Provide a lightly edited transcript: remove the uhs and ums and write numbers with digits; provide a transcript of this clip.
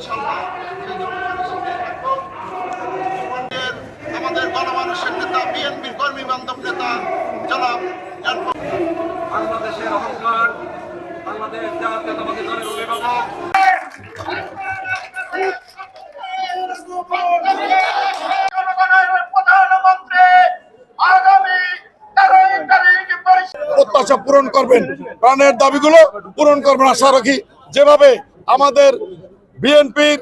ইনশাআল্লাহ আমাদের গণমানুষের নেতা বিএনপির কর্মী বান্ধব নেতা জনাব বাংলাদেশের অহংকার, বাংলাদেশ জাতীয়তাবাদী দলের অভিভাবক প্রত্যাশা পূরণ করবেন, প্রাণের দাবিগুলো পূরণ করবেন আশা রাখি। যেভাবে আমাদের বিএনপির